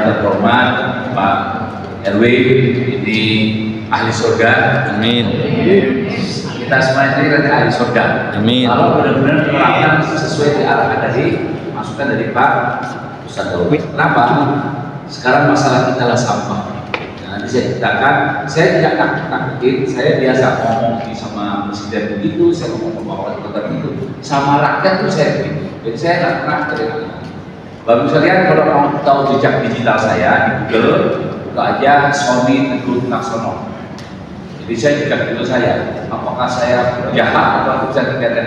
yang terhormat Pak RW, ini ahli surga, Amin. kita semua ini kan ahli surga, Amin. kalau benar-benar menerapkan sesuai arahan dari masukan dari Pak Ustadz Daud. Kenapa? Sekarang masalah kita lah sampah. Nah, nanti saya ceritakan, saya tidak takut-takutin, saya biasa ngomong sama presiden begitu, saya ngomong sama wali kota begitu, sama rakyat tuh saya begitu. Jadi saya nggak pernah terima. Bagus sekalian kalau mau tahu jejak digital saya di Google, itu aja Sony Teguh Laksono. Jadi saya jejak digital saya, apakah saya jahat atau bisa dikatakan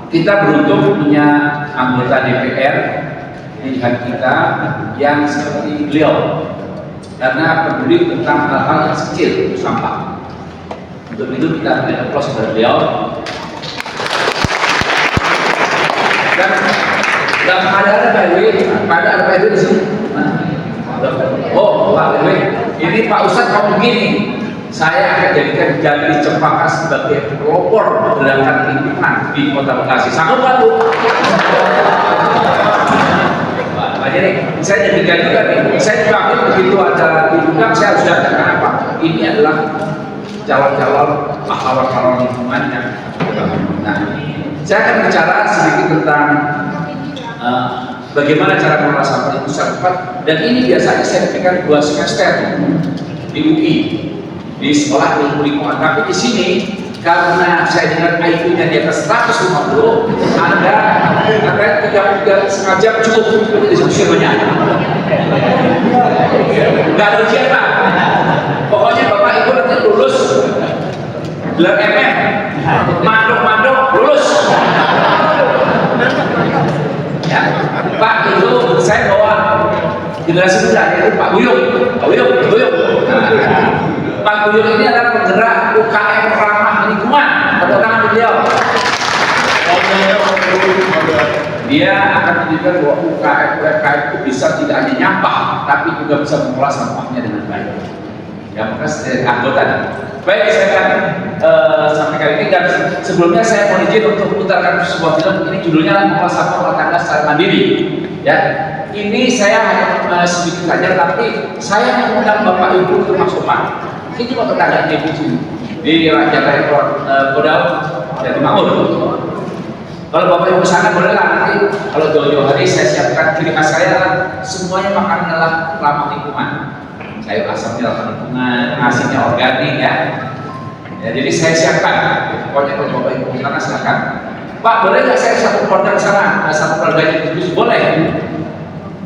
kita beruntung punya anggota DPR pilihan kita yang seperti beliau, karena peduli tentang hal-hal yang kecil, sampah. Untuk itu kita beri aplaus kepada beliau. Dan ada Pak RW di sini. Oh, Pak RW, ini Pak Ustadz ngomong begini, saya akan jadikan Jati Cempaka sebagai pelopor gerakan lingkungan di Kota Bekasi. Sanggup Pak Bu? Pak, jadi saya jadikan juga nih. Saya dipanggil begitu acara dibuka, saya harus datang. Kenapa? Ini adalah calon-calon pahlawan lingkungan yang nah, saya akan bicara sedikit tentang bagaimana cara mengelola sampah itu secara tepat, dan ini biasanya saya berikan 2 semester di UI di sekolah ilmu lingkungan. Tapi di sini karena saya dengar IQ-nya di atas 150, Anda katanya 3,5 jam cukup untuk diskusi banyak. Nggak ada ujian Pak. Pokoknya Bapak Ibu nanti lulus gelar MM, mandok lulus. Ya, Pak itu saya bawa generasi muda yaitu Pak Buyung. Pak Buyung ini adalah penggerak UKM ramah lingkungan. Tepuk tangan beliau. Dia akan menunjukkan bahwa UKM itu bisa tidak hanya nyampah, tapi juga bisa mengolah sampahnya dengan baik. Ya, maka saya anggota. Baik, saya akan sampaikan ini, dan sebelumnya saya mohon izin untuk putarkan sebuah film. Ini judulnya mengolah sampah rumah tangga secara mandiri. Ya, ini saya hanya sedikit saja, tapi saya mengundang Bapak Ibu ke Mas Sopan. Ini mau tetangga di Raja Kodam dari Mangun. Kalau Bapak Ibu sana boleh lah, nanti kalau jauh-jauh hari saya siapkan kiri khas saya, semuanya makanan ramah lingkungan. Sayur asamnya ramah lingkungan, nasinya organik ya. Ya, jadi saya siapkan. Pokoknya kalau Bapak Ibu sana silakan. Pak, boleh nggak saya satu order sana, satu keluarganya diskusi? Boleh.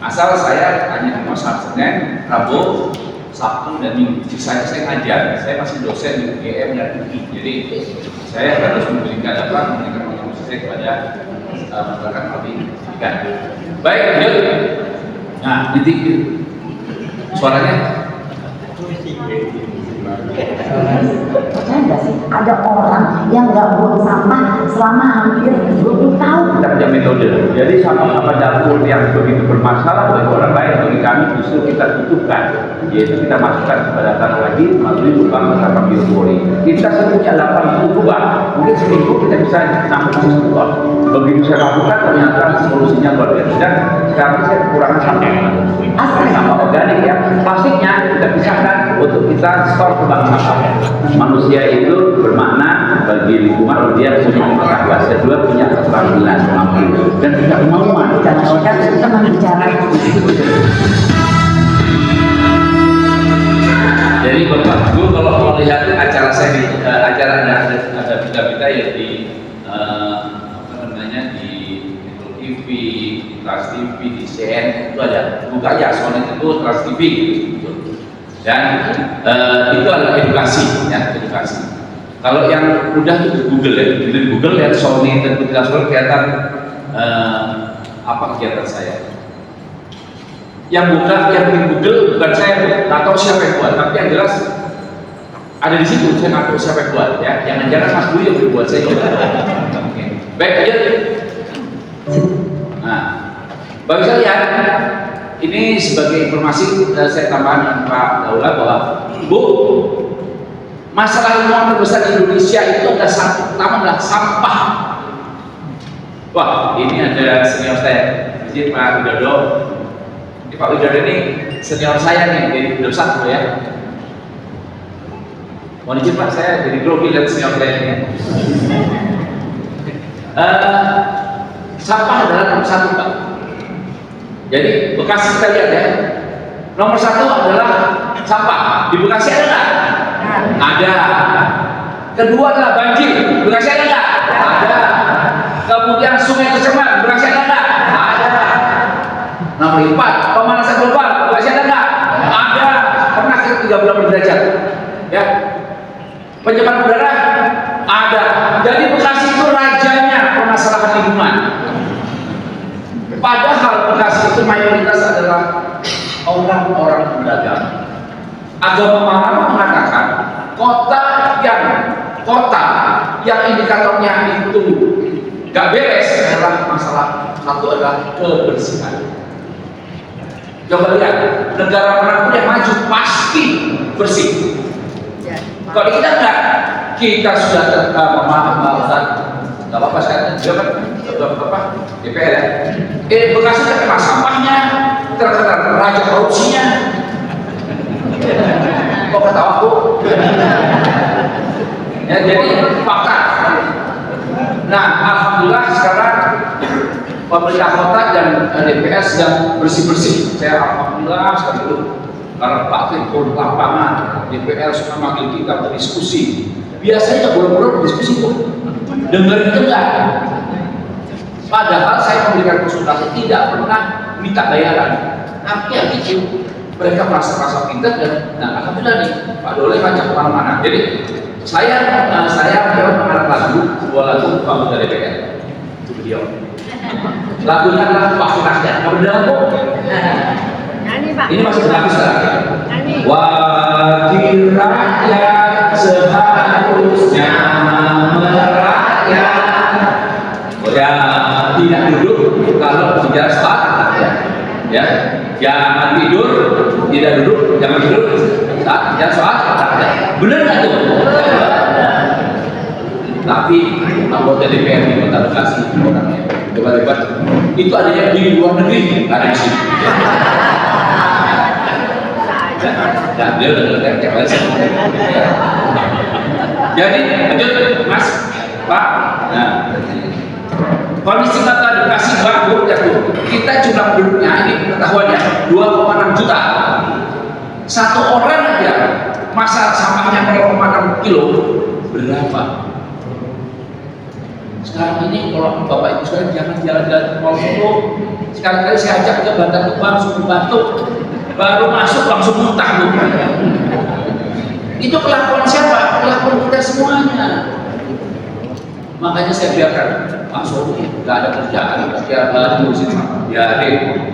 Asal saya hanya cuma Senin, Rabu, Sabtu dan Minggu. Sisanya saya ngajar. Saya masih dosen di UGM dan UI. Jadi saya harus memberikan kontribusi saya kepada masyarakat pendidikan. Baik, lanjut. Nah, nanti suaranya. Percaya nggak sih ada orang yang nggak buang sampah selama hampir 20 tahun? Kita punya metode. Jadi sampah dapur yang begitu bermasalah bagi orang lain, bagi kami justru kita butuhkan, yaitu kita masukkan kepada tanah lagi melalui lubang sampah biopori. Kita punya 80 lubang, mungkin seminggu kita bisa nampung 10 ton. Begitu saya lakukan ternyata solusinya luar biasa. Dan sekarang saya kekurangan sampah organik ya. Plastiknya kita pisahkan untuk kita store ke bank sampah. Manusia itu bermakna bagi lingkungan, dia punya kapasitas, kedua punya keterampilan mampu dan tidak kemauan. Kan kita bicara. Jadi Bapak Ibu kalau mau lihat acara saya di acara ada berita-berita ya di apa namanya di Metro TV, di Trans TV, di CNN itu ada buka ya Sony itu Trans TV gitu. Dan itu adalah edukasi ya, edukasi. Kalau yang udah itu Google ya, di Google lihat Sony dan Trans TV kelihatan apa kegiatan saya. Yang buka, yang di Google bukan saya, nggak tahu siapa yang buat, tapi yang jelas ada di situ. Saya nggak tahu siapa yang buat ya. Jangan-jangan Mas Budi yang buat saya juga. Oke. Baik aja. Nah, bagi saya ini sebagai informasi saya tambahkan Pak Daula bahwa Bu, masalah lingkungan terbesar di Indonesia itu ada satu pertama adalah sampah. Wah, ini ada senior saya, izin Pak Widodo. Ini Pak Widodo ini senior saya nih, jadi Widodo 1 ya. Mohon izin Pak, saya jadi grogi lihat senior saya ini. Sampah adalah nomor 1 Pak. Jadi Bekasi kita lihat ya, nomor 1 adalah sampah. Di Bekasi ada nggak? Ada. Kedua adalah banjir. Bekasi ada nggak? Ada. Kemudian sungai tercemar. Bekasi ada nggak? Ada. Nomor 4, pemanasan global. Bekasi ada nggak? Ada. Pernah ke 36 derajat. Ya. Pencemaran udara ada. Jadi Bekasi itu rajanya permasalahan lingkungan. Padahal Bekasi itu mayoritas adalah orang-orang beragama. Agama Mahama mengatakan kota yang indikatornya itu gak beres adalah masalah satu adalah kebersihan. Coba lihat negara manapun yang maju pasti bersih. Kalau kita enggak, kita sudah memahami nggak apa-apa sekarang juga kan DPR ya. Bekasi terkena sampahnya, terkena raja korupsinya. Kok ketawa aku? Ya, jadi fakta. Nah, alhamdulillah sekarang pemerintah kota dan DPR sedang bersih-bersih. Saya alhamdulillah sekali itu. Karena Pak turun lapangan, DPR suka manggil kita berdiskusi. Biasanya buru-buru berdiskusi tuh, dengerin itu enggak. Padahal saya memberikan konsultasi tidak pernah minta bayaran. Tapi ya gitu, mereka merasa pintar dan nah alhamdulillah nih Pak Dole ngajak kemana-mana. Jadi saya mengarang lagu, sebuah lagu Pemuda DPR. Itu beliau. Lagunya adalah Wakil Rakyat. Kamu dengar kok? Ini masih berlaku sekarang. Wakil rakyat seharusnya merakyat. Ya, tidak duduk kalau bicara soal rakyat. Ya, jangan tidur, tidak duduk, jangan tidur saat bicara soal rakyat. Benar nggak tuh? Tapi anggota DPR di Kota Bekasi orangnya hebat-hebat. Itu adanya di luar negeri, karena di sini. Dan dia udah ngerti Jadi lanjut Mas Pak. Nah, kondisi kota Bekasi bagus ya tuh. Kita jumlah penduduknya ini pengetahuannya 2,6 juta. Satu orang aja masa sampahnya 0,6 kilo berapa? Sekarang ini kalau Bapak Ibu sekalian jangan jalan-jalan ke Mall Solo. Sekali-kali saya ajak ke Bantar Gebang, suruh batuk. Baru masuk langsung muntah tuh. Itu kelakuan siapa? Kelakuan kita semuanya. Makanya saya biarkan Pak Solo nggak ada kerjaan, dia ngurusin sampah. Biarin.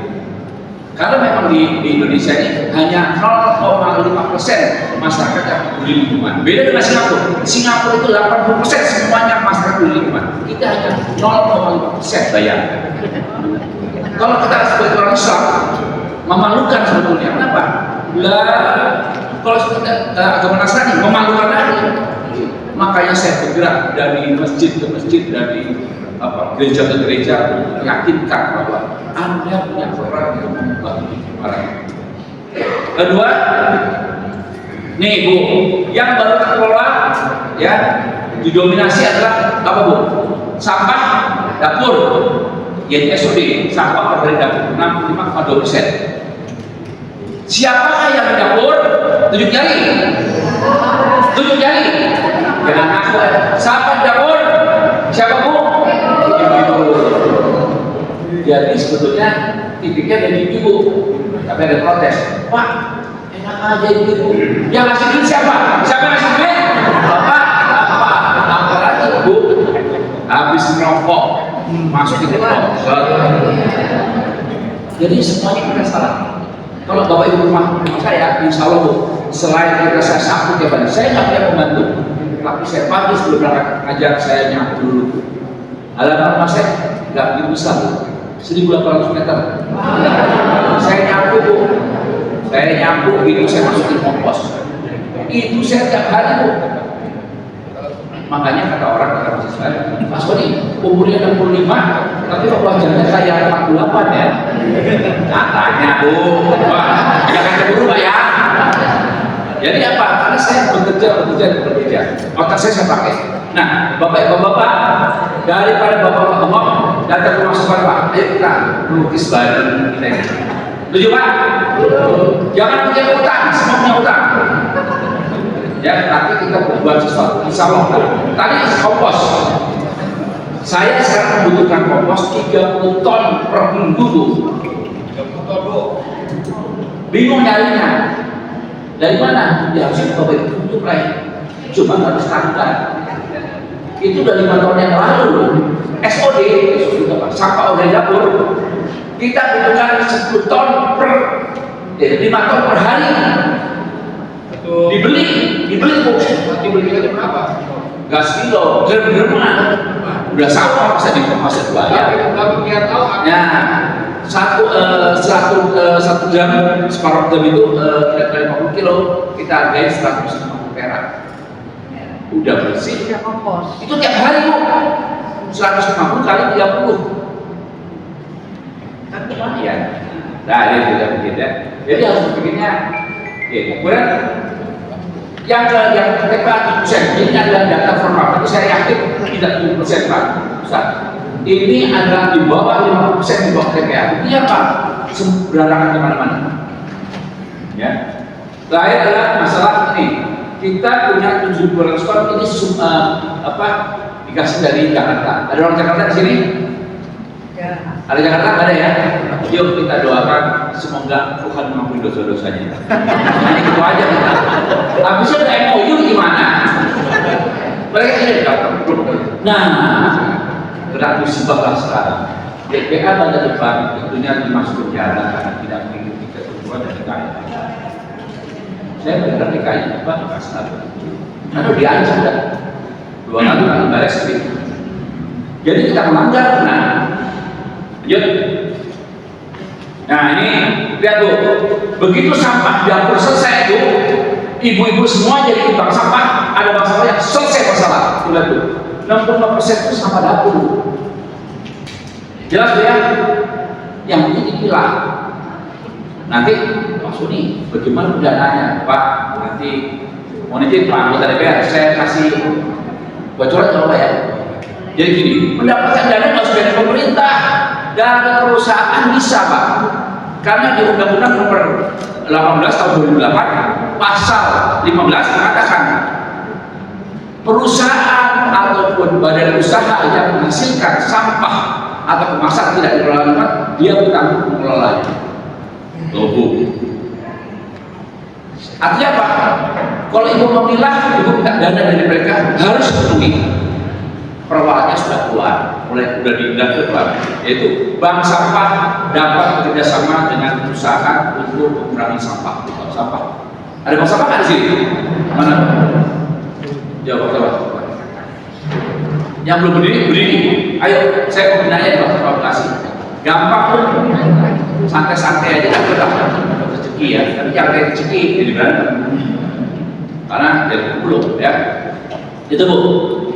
Karena memang di Indonesia ini hanya 0,5% masyarakat yang peduli lingkungan. Beda dengan Singapura. Singapura itu 80% semuanya masyarakat peduli lingkungan. Kita hanya 0,5% bayar. Kalau kita sebagai orang Islam memalukan sebetulnya. Kenapa? Kalau agama Nasrani memalukan lagi. Makanya saya bergerak dari masjid ke masjid, dari gereja ke gereja, meyakinkan bahwa Anda punya peran yang membuka orang. Kedua, nih Bu, yang baru terkelola ya didominasi adalah apa Bu? Sampah dapur, YSOD, sampah dari dapur 65,2%. Siapakah yang di dapur? Tunjuk jari. Tunjuk jari. Jangan aku. Siapa di dapur? Siapa Bu? Ibu. Jadi sebetulnya tipiknya dari ibu. Tapi ada protes. Pak, enak aja ibu. Yang ngasih duit siapa? Siapa yang ngasih duit? Bapak. Apalagi Bu. Habis merokok masuk ke depan. Jadi semuanya kita salah. Kalau Bapak Ibu rumah saya, insya Allah Bu, selain kita saya sapu tiap hari, saya nggak punya pembantu, tapi saya pagi sebelum berangkat ngajar saya nyapu dulu. Halaman rumah saya nggak begitu besar, 1.800 meter. Saya nyapu Bu, saya nyapu gitu saya masukin kompos. Itu saya tiap hari Bu. Makanya kata orang, kata mahasiswa, Mas Sony, umurnya 65, tapi kok wajahnya kayak 48 ya? Katanya Bu, wah, jangan cemburu Pak ya. Jadi apa? Karena saya bekerja. Otak saya pakai. Nah, Bapak-Bapak, daripada Bapak ngomong, datang ke masukan Pak, ayo kita melukis bareng kita ini. Setuju Pak? Jangan punya utang, semua punya utang. Ya, tapi kita berbuat sesuatu. Insya Allah. Tadi kompos. Saya sekarang membutuhkan kompos 30 ton per minggu tuh. 30 ton Bu. Bingung nyarinya. Dari mana? Ya harus Bapak tutup lah. Cuma harus standar. Itu udah 5 tahun yang lalu. SOD sampah organik dapur. Kita butuhkan 10 ton per 5 ton per hari. Dibeli Bu. Dibeli itu berapa? Gas kilo, gerem-gereman. Udah sama masa dikemas bayar. Ya, satu jam separuh jam itu kira-kira 50 kilo kita hargai 150 perak. Udah bersih. Itu tiap hari Bu. 150 kali 30. Kan lumayan. Nah, dia sudah begitu. Jadi harus begininya. Kemudian yang TPA 7%, ini adalah data formal, tapi saya yakin tidak 7% Pak. Ini adalah di bawah 50% di bawah TPA. Ini apa? Berantakan kemana-mana. Ya. Terakhir adalah masalah ini. Kita punya 7.200 ton ini dikasih dari Jakarta. Ada orang Jakarta di sini? Ya. Ada Jakarta? Ada ya? Yuk kita doakan semoga Tuhan mengampuni dosa-dosanya. Ini itu aja kita. Habisnya ada MOU gimana? Mereka ini datang. Nah, kena musibah lah sekarang. DPA pada depan tentunya dimasuk penjara karena tidak mengikuti ketentuan dari DKI. Saya benar DKI apa? Karena diancam kan 2 kali kali baris gitu. Jadi kita melanggar. Nah ini lihat Bu, begitu sampah dapur selesai itu, ibu-ibu semua jadi bank sampah, ada bank sampah yang selesai masalah. Lihat Bu, 65% itu sampah dapur. Jelas ya? Yang penting dipilah. Nanti Pak Suni, bagaimana pendananya? Pak, nanti monitor Pak anggota DPR, saya kasih bocoran kalau ya. Jadi gini, mendapatkan dana harus dari pemerintah, dari perusahaan bisa Pak. Karena di Undang-Undang Nomor 18 Tahun 2008 Pasal 15 mengatakan perusahaan ataupun badan usaha yang menghasilkan sampah atau kemasan tidak dikelola dia bertanggung mengelolanya. Loh, artinya apa? Kalau ibu memilah, ibu minta dana dari mereka harus penuhi. Perwalanya sudah keluar, udah keluar, yaitu bank sampah dapat bekerjasama dengan perusahaan untuk mengurangi sampah. Ada bank sampah nggak di sini? Mana? Jawab. Yang belum berdiri. Ayo, saya mau nanya di waktu provokasi. Gampang pun, santai-santai aja kan udah rezeki ya. Tapi jangan rezeki jadi berantem. Karena dari belum ya. Itu Bu.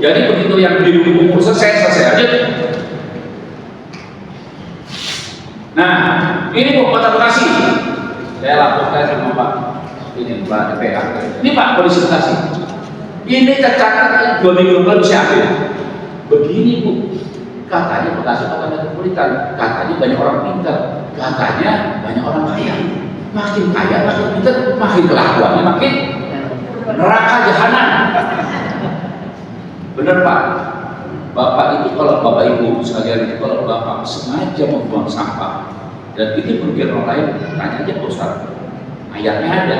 Jadi begitu yang di umur selesai aja. Nah, ini Bu Kota Bekasi. Saya laporkan sama Pak ini Pak DPA. Ini Pak Polisi Bekasi. Ini tercatat 2 minggu lalu saya ambil. Begini Bu, katanya Bekasi kota metropolitan, katanya banyak orang pintar, katanya banyak orang kaya. Makin kaya, makin pintar, makin kelakuannya makin neraka jahanam. Benar Pak, Bapak itu kalau Bapak Ibu sekalian itu kalau Bapak sengaja membuang sampah dan itu merugikan orang lain, tanya aja Pak Ustaz. Ayatnya ada.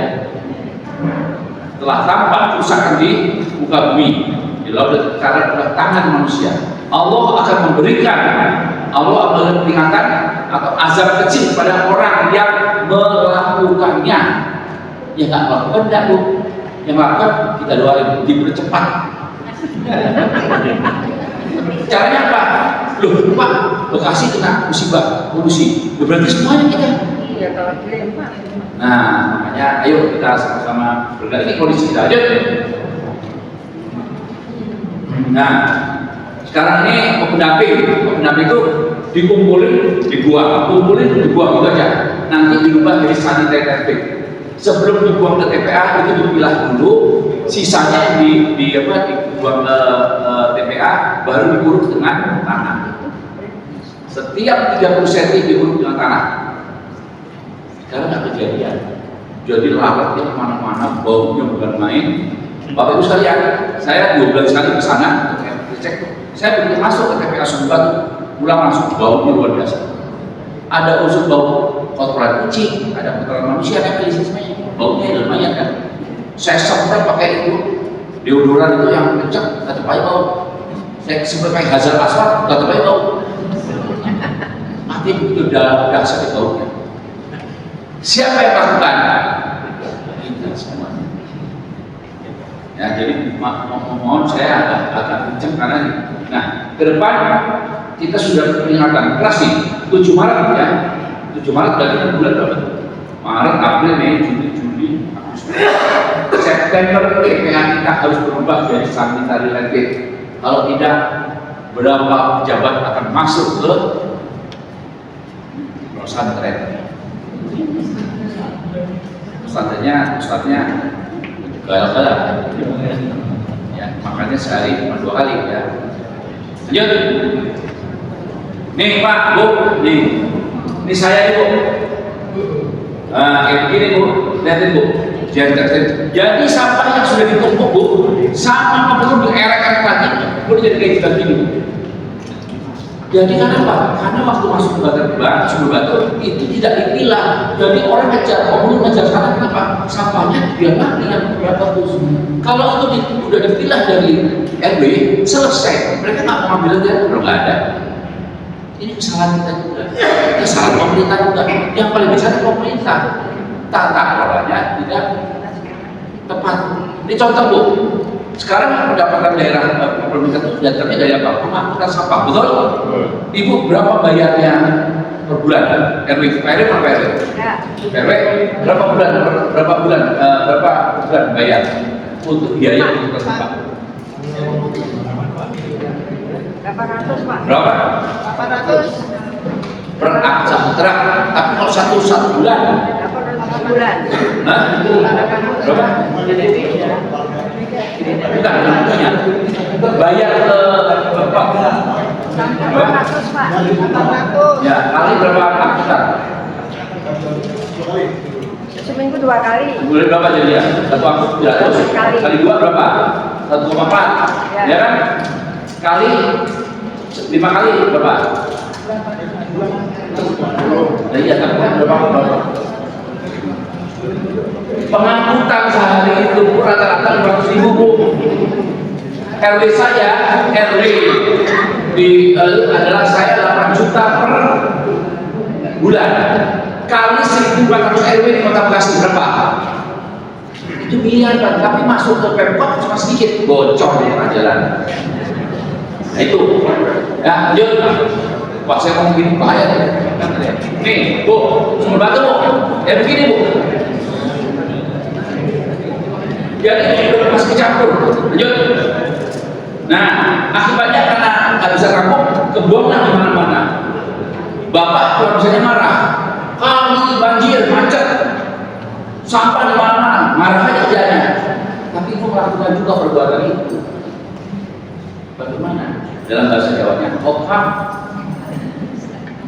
Telah tampak kerusakan di muka bumi, di laut karena tangan manusia. Allah akan memberikan peringatan atau azab kecil pada orang yang melakukannya. Yang nggak melakukan tidak Bu, yang melakukan kita doain dipercepat. Caranya apa? Loh Pak, Bekasi kena musibah, polusi. Berarti semuanya kita. Iya, kalau Pak. Nah, makanya ayo kita sama-sama bergerak. Ini kondisi kita aja. Nah, sekarang ini pendamping itu dikumpulin, kumpulin dibuang gitu aja. Nanti dirubah jadi sanitary bin. Sebelum dibuang ke TPA itu dipilah dulu, sisanya dibuang ke TPA, baru diuruk dengan tanah. Setiap 30 cm diuruk dengan tanah. Sekarang nggak kejadian. Jadi lalatnya kemana-mana, baunya bukan main. Bapak Ibu sekalian, saya 12 kali ke sana untuk cek. Saya begitu masuk ke TPA Sumbat, pulang langsung baunya luar biasa. Ada unsur bau kotoran kucing, ada kotoran manusia, ada semuanya. Baunya lumayan kan. Saya semprot pakai itu deodoran itu yang kencang, tetap aja bau. Saya semprot pakai Hazard Aswad, tetap aja bau. Mati begitu dahsyat baunya. Siapa yang melakukan? Kita semua. Ya, jadi mohon saya agak kencang karena ini. Nah, ke depan kita sudah peringatan keras nih 7 Maret ya. 7 Maret berarti bulan berapa? Maret, April, Mei, Juni, Agustus. September TPA kita harus berubah jadi sanitary landfill. Kalau tidak, berapa pejabat akan masuk ke pesantren. Ustadznya galak-galak ya, makanya sehari cuma 2 kali ya. Lanjut nih Pak, Bu, nih saya Bu. Nah, kayak begini Bu, lihatin Bu. Jadi sampah yang sudah ditumpuk Bu, sama perlu dierek-erek lagi, boleh jadi kayak gini Bu. Jadi kenapa? Karena waktu masuk ke sumber batu itu tidak dipilah. Jadi orang ngejar sana kenapa? Sampahnya dia lagi yang berapa tuh. Kalau itu udah dipilah dari RW, selesai. Mereka nggak mau ambil dia, belum ada. Ini kesalahan kita juga. Kesalahan pemerintah juga. Yang paling besar pemerintah. Tata kelolanya tidak tepat. Ini contoh Bu. Sekarang pendapatan daerah pemerintah itu datangnya dari apa? Pengangkutan sampah, betul? Ibu berapa bayarnya per bulan? RW berapa RW? RW berapa bulan bayar untuk biaya pengangkutan sampah? 800 Pak. Berapa? 800 per aksamutra. Tapi kalau satu bulan? 8 bulan. Hah? Berapa? Bukan, bayar ke berapa? 800 Pak. 800. Ya, kali berapa akta? Seminggu 2 kali. Boleh berapa jadi ya? 1 kali 2 berapa? 1,4 ya kan? Kali 5 kali berapa? Nah, iya kan berapa? Pengangkutan sehari itu rata-rata 200.000 Bu. RW saya, adalah saya 8 juta per bulan. Kali 1.400 RW di Kota Bekasi berapa? Itu miliaran, tapi masuk ke Pemkot cuma sedikit, bocor di tengah jalan. Nah itu, ya lanjut. Wah saya mau begini bahaya deh. Nih Bu, sumber batu Bu, ya begini Bu. Jadi itu masih kecampur. Lanjut. Nah, akibatnya karena nggak bisa rampung, kebuangan di mana-mana. Bapak kalau misalnya marah, kali banjir, macet, sampah di mana-mana, marah aja kerjanya. Tapi itu melakukan juga perbuatan itu. Bagaimana? Dalam bahasa Jawanya, okam.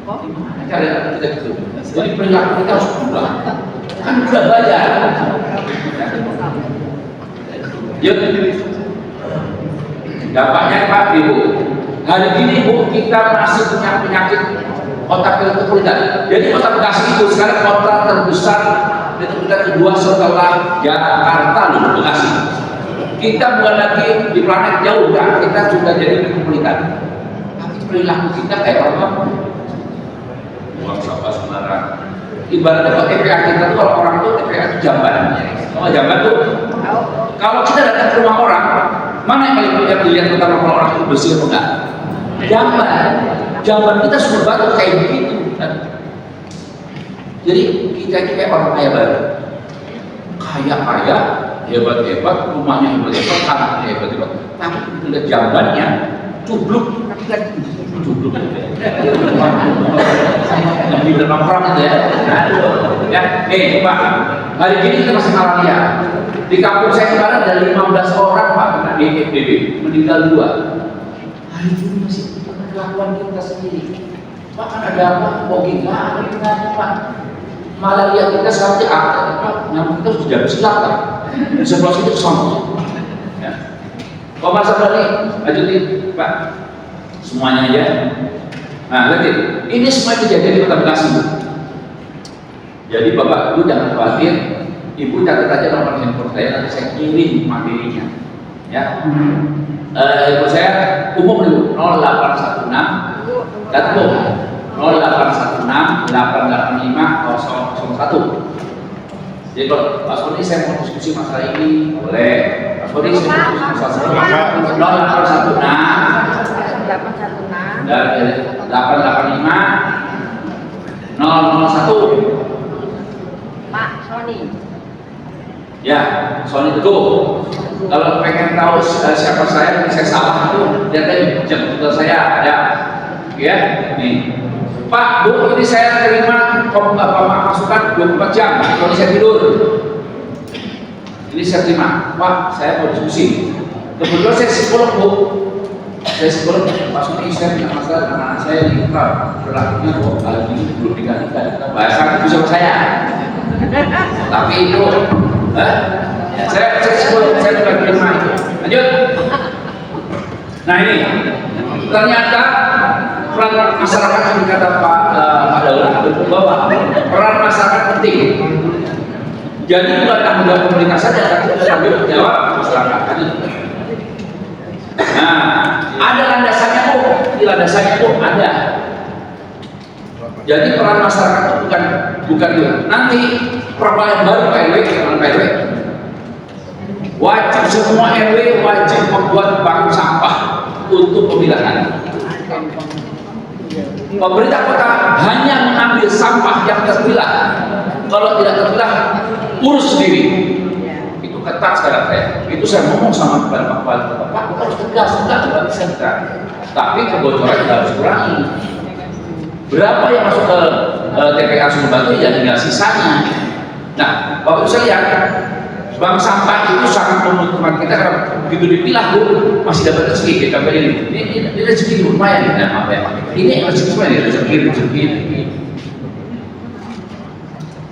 Gimana cara kita gitu? Jadi perilaku kita harus berubah. Kan udah bayar. Yuk, dampaknya Pak Ibu. Hari ini Bu kita masih punya penyakit otak kepolitan. Jadi Kota Bekasi itu sekarang kota terbesar di tingkat kedua setelah Jakarta loh, Bekasi. Kita bukan lagi di planet jauh kan, kita sudah jadi kepolitan. Tapi perilaku kita kayak apa? Buang sampah sembarang. Ibaratnya kalau TPA kita tuh kalau orang tuh TPA itu jamban. Kalau jamban tuh kalau kita datang ke rumah orang, mana yang paling banyak dilihat pertama kalau orang itu bersih atau enggak? Jamban kita sumber batu kayak begitu. Jadi kita itu kayak orang kaya baru, kaya hebat-hebat, rumahnya hebat-hebat, anaknya hebat-hebat, tapi kita lihat jambannya cubluk, cubluk lebih ternomkrong gitu ya. Ya, nih Pak, hari ini kita masih malaria. Di kampung saya kemarin ada 15 orang Pak kena DPD, meninggal 2. Hari ini masih kelakuan kita sendiri. Pak kan ada apa? Kok gimana kita Pak? Malaria kita sekarang Pak, nyamuk kita sudah jam silat Pak. Di sebelah situ sama. Ya. Kok masa berani? Lanjutin Pak. Semuanya aja. Nah, lihat ini semua kejadian di Kota Bekasi. Jadi Bapak Ibu jangan khawatir, Ibu catat aja nomor handphone saya, nanti saya kirim materinya. Ya, handphone saya umum dulu 0816 dan 0816 885 001. Jadi kalau Pak Sony saya mau diskusi masalah ini boleh. Pak Sony saya mau diskusi masalah 0816 dan 885 001. Pak Sony. Ya, Sony Teguh. Kalau pengen tahu siapa saya, saya salah itu lihat aja jam Twitter saya ada. Ya, nih. Pak, Bu, ini saya terima masukan 24 jam. Kalau saya tidur. Ini saya terima. Pak, saya mau diskusi. Kebetulan saya psikolog, Bu. Saya psikolog. Pak Sony, saya punya masalah dengan anak saya nih. Pak, berlakunya kok kali ini belum nikah-nikah. Bahasa itu sama saya. Tapi itu, ya, saya bukan terima itu. Lanjut. Nah ini, ternyata peran masyarakat yang dikata Pak Daula bahwa peran masyarakat penting. Jadi bukan tanggung pemerintah saja, tapi tanggung jawab masyarakat. Nah, ada landasannya kok, di landasannya kok ada. Jadi peran masyarakat itu bukan nanti peraturan baru Pak RW, wajib semua RW wajib membuat bank sampah untuk pemilahan. Pemerintah kota hanya mengambil sampah yang terpilah. Kalau tidak terpilah, urus sendiri. Itu ketat sekarang saya. Itu saya ngomong sama Pak Kepala Kota, Pak, kita harus tegas, tidak bisa kita. Tapi kebocoran kita harus kurangi. Berapa yang masuk ke TPA Sumber Batu ya tinggal sisanya. Nah, Bapak Ibu sekalian, bank sampah itu sangat menguntungkan kita karena begitu dipilah Bu, masih dapat rezeki kita ini. Ini rezeki lumayan nih, apa ya? Ini rezeki semua nih, rezeki.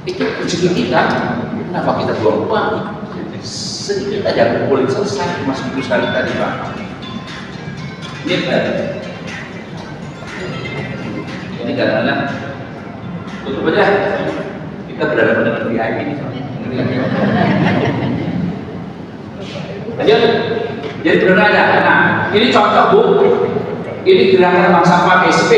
Itu rezeki kita. Kenapa kita buang uang? Sedikit aja boleh selesai masuk sekali tadi Pak. Ini ini kadang-kadang tutup aja. Kita berada pada VIP ini. Lanjut. Jadi benar ada. Nah, ini contoh Bu. Ini gerakan bank sampah BSP.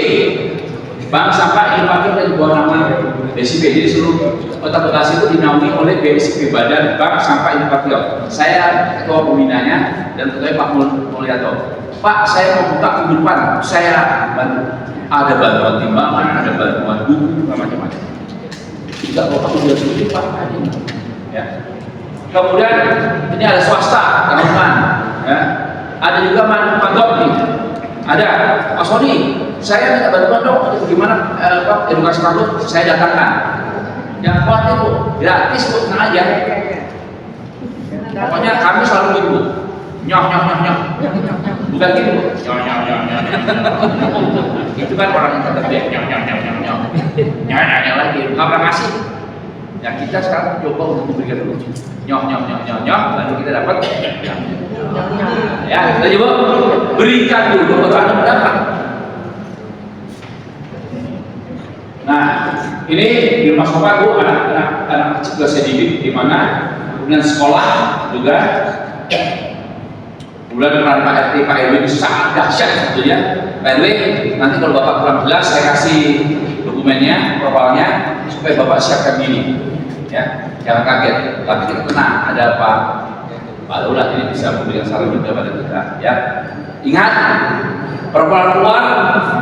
Bank sampah yang dipakai dari bawah nama BSP. Jadi seluruh Kota Bekasi itu dinaungi oleh BSP, Badan Bank Sampah Infrastruktur. Saya ketua pembinanya dan ketua Pak Mulyato. Pak, saya mau buka minggu depan. Saya bantu. Ada bantuan timbangan, ada bantuan buku, macam-macam. Tidak mau aku jual sendiri Pak. Ya. Kemudian ini ada swasta, teman-teman. Ya. Ada juga mandor nih. Ada Pak Sony, saya minta bantuan dong. Bagaimana Pak edukasi mandor? Saya datangkan. Yang khawatir Bu, gratis Bu, tenang aja. Pokoknya kami selalu ibu. Nyoh. Bukan gitu Bu. Nyoh. Itu kan orang yang terbiak nyoh. Nyoh lagi. Nggak pernah ngasih. Ya kita sekarang coba untuk memberikan dulu. Nyoh. Lalu kita dapat. Ya, kita coba berikan dulu baru Anda mendapat. Nah, ini di rumah sekolah Bu, anak kecil juga saya didik di mana, kemudian sekolah juga. Kemudian peran Pak RT, Pak RW ini sangat dahsyat sebetulnya. Pak RW, nanti kalau Bapak kurang jelas, saya kasih dokumennya, profilnya, supaya Bapak siapkan diri. Ya, jangan kaget. Tapi kita tenang, ada Pak Daula ini bisa memberikan saran juga pada kita. Ya, ingat, perempuan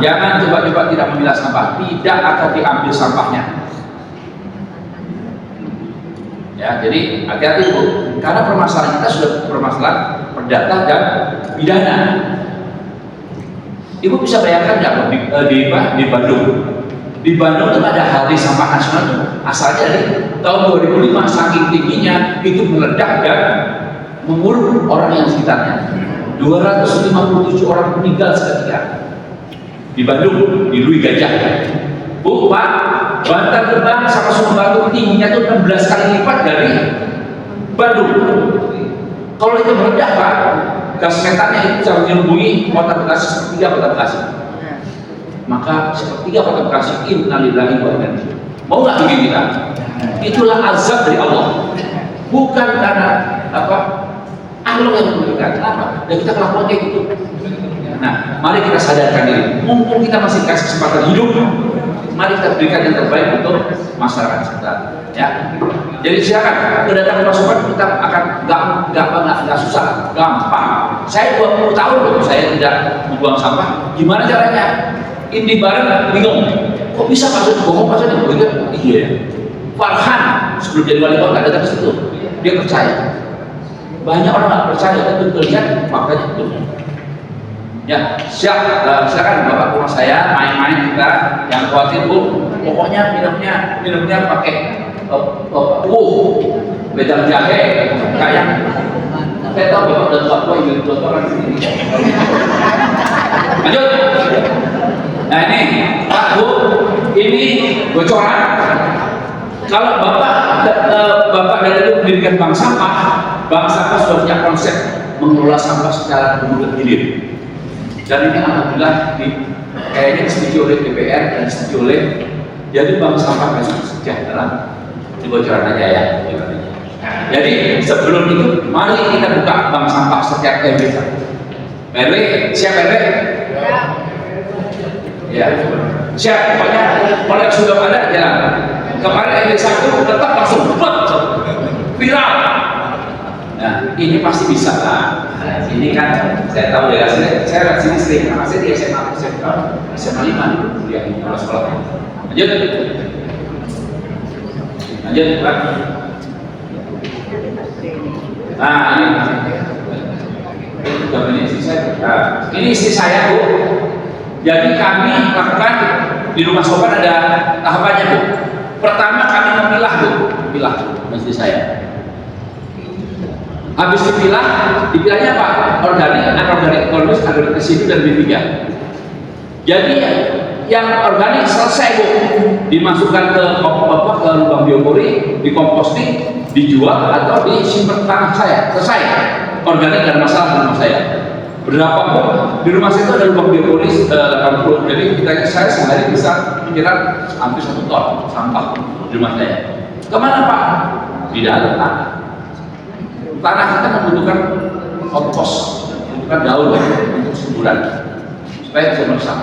jangan coba-coba tidak memilah sampah, tidak akan diambil sampahnya. Ya, jadi hati-hati Bu. karena permasalahan kita sudah permasalahan perdata dan pidana. Ibu bisa bayangkan nggak di Bandung? Di Bandung itu ada hari sampah nasional itu asalnya dari tahun 2005, saking tingginya itu meledak dan mengurung orang yang sekitarnya. 257 orang meninggal seketika di Bandung, di Lui Gajah. Bu, Pak, Bantar Gebang sama Sungai Batu tingginya itu 16 kali lipat dari Bandung. Kalau itu meledak, Pak, gas metannya itu bisa menyelubungi kota Bekasi sepertiga kota Bekasi. Maka sepertiga kota Bekasi, innalillahi wa inna ilaihi. Mau nggak begini kita? Itulah azab dari Allah. Bukan karena apa? Allah yang memberikan. Kenapa? Dan kita kelakuan kayak gitu. Nah, mari kita sadarkan diri. Mumpung kita masih dikasih kesempatan hidup, mari kita berikan yang terbaik untuk masyarakat sekitar. Ya. Jadi silakan kedatangan pasukan kita akan nggak susah, gampang. Saya 20 tahun loh saya tidak membuang sampah. Gimana caranya? Ini bareng bingung. Kok bisa masuk bohong pasal itu? Iya. Farhan sebelum jadi wali kota datang ke situ, dia percaya. Banyak orang nggak percaya, tapi terlihat faktanya itu. Ya, silakan Bapak ke rumah saya main-main kita. Yang khawatir Bu, pokoknya minumnya pakai wedang jahe kayak saya tahu Bapak udah tua yang dua orang sini. Lanjut. Nah ini Pak Bu, ini bocoran. Kalau Bapak dari itu mendirikan bank sampah sudah punya konsep mengelola sampah secara bergilir. Dan ini alhamdulillah kayaknya disetujui oleh DPR dan disetujui oleh jadi bank sampah besok sejahtera. Ini bocoran aja ya. Jadi sebelum itu mari kita buka bank sampah setiap RW. RW siap RW? Ya. Siap. Pokoknya kalau sudah ada jalan. Kemarin RW 1 tetap langsung viral. Nah, ini pasti bisa lah. Nah, ini kan saya tahu dari hasilnya. Saya lihat sini sering, karena saya di SMA 5 kuliah di sekolah. Lanjut, Pak. Nah, ini istri saya Bu. Jadi kami lakukan di rumah sopan ada tahapannya Bu. Pertama kami memilah Bu, istri saya. Habis dipilahnya apa? Organik, anorganik, organik, anorganik residu dan B3. Jadi yang organik selesai Bu, dimasukkan ke lubang biopori, dikomposting, dijual atau disimpan tanah saya. Selesai. Organik dan masalah di rumah saya. Berapa Bu? Di rumah saya itu ada lubang biopori 80. Jadi saya sehari bisa pikiran hampir 1 ton sampah di rumah saya. Kemana Pak? Tidak ada tanah. Tanah kita membutuhkan kompos, membutuhkan daun untuk semburan supaya bisa meresap.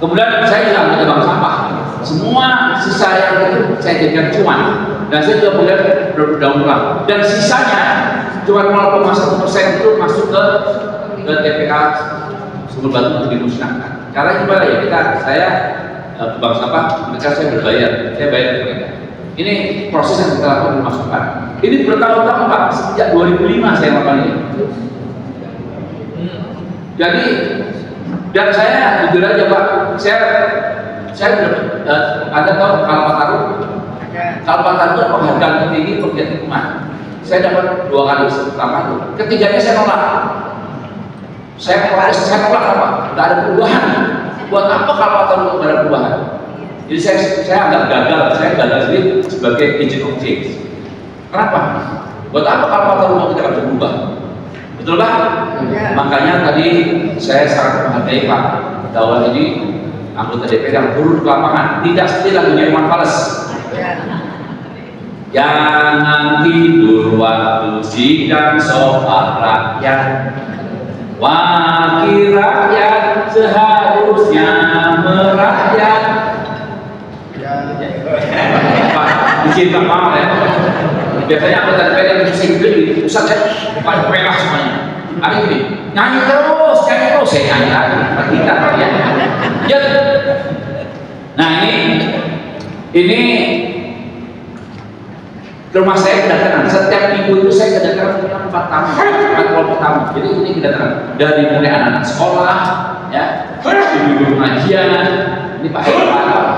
Kemudian saya juga ada bank sampah. Semua sisa yang itu saya jadikan cuan dan saya juga melihat daun ulang. Dan sisanya cuma 0,1% itu masuk ke TPA Sungai Batu untuk dimusnahkan. Caranya gimana ya? Saya ke bank sampah, mereka saya berbayar, saya bayar ke mereka. Ini proses yang kita lakukan di masukan. Ini bertahun-tahun Pak, sejak 2005 saya melakukan ini. Jadi, dan saya jujur aja Pak, saya ada tahu Kalpataru. Kalpataru itu penghargaan tertinggi pegiat lingkungan. Saya dapat 2 kali pertama itu. Ketiganya saya nolak. Saya nolak apa? Tidak ada perubahan. Buat apa Kalpataru tidak ada perubahan? Jadi saya agak gagal, saya gagal sendiri sebagai agent of change. Kenapa? Buat apa Kalpataru mau tidak bisa berubah? Betul Pak? Ya. Makanya tadi saya sangat menghargai Pak Dawal ini anggota DPR yang turun ke lapangan, tidak seperti lagunya Iwan Fals. Ya. Jangan tidur waktu sidang soal rakyat. Wakil rakyat seharusnya merakyat. Dicinta mahal ya. Biasanya anggota DPR yang pusing gede, pusat saya paling merah semuanya. Hari ini nyanyi terus, saya nyanyi lagi. Kita ya. Ya. Nah ini Rumah saya kedatangan, setiap minggu itu saya kedatangan punya 4 tamu, 4 kelompok tamu. Jadi ini kedatangan dari mulai anak-anak sekolah, ya, ibu-ibu pengajian, ini Pak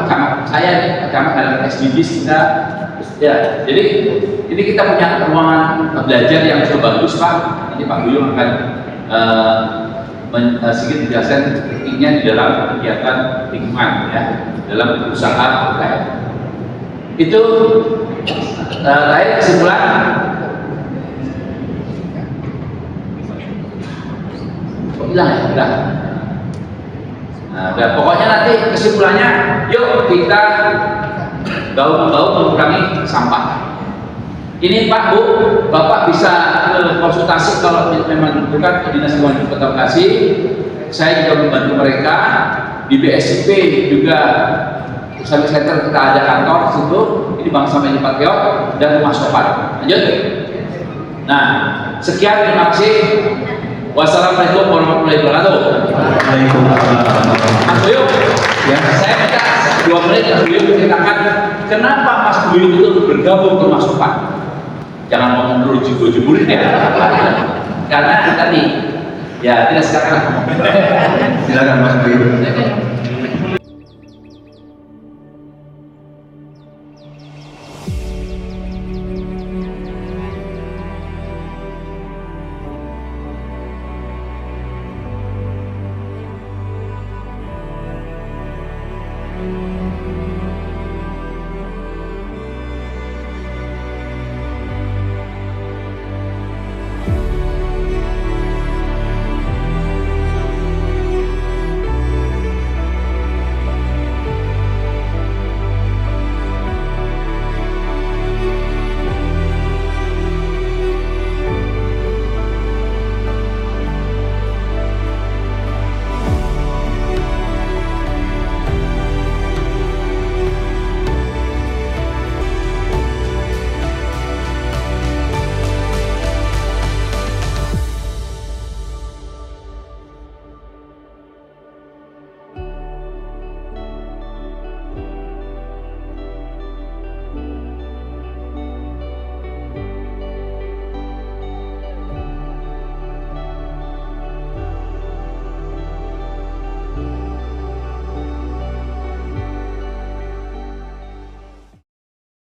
camat saya nih, camat dalam SDGs kita, ya. Jadi ini kita punya ruangan belajar yang cukup bagus Pak. Ini Pak Buyung akan sedikit menjelaskan tekniknya di dalam kegiatan lingkungan, ya, dalam usaha UKM. Itu lain kesimpulan. Kok hilang ya? Hilang. Nah, dan pokoknya nanti kesimpulannya, yuk kita gaul-gaul mengurangi sampah. Ini Pak Bu, Bapak bisa konsultasi kalau memang dibutuhkan ke Dinas Lingkungan Hidup Kota Bekasi. Saya juga membantu mereka di BSIP juga. Service center kita ada kantor di situ, ini Bank Sampah Infak Priok dan Rumah Sopan. Lanjut. Nah, sekian, terima kasih. Wassalamualaikum warahmatullahi wabarakatuh. Mas Buyung, ya, saya minta 2 menit Mas Buyung menceritakan kenapa Mas Buyung itu bergabung ke Rumah Sopan. Jangan ngomong dulu jebul-jebulin ya. Karena tadi, ya tidak sekarang. Silakan Mas Buyung.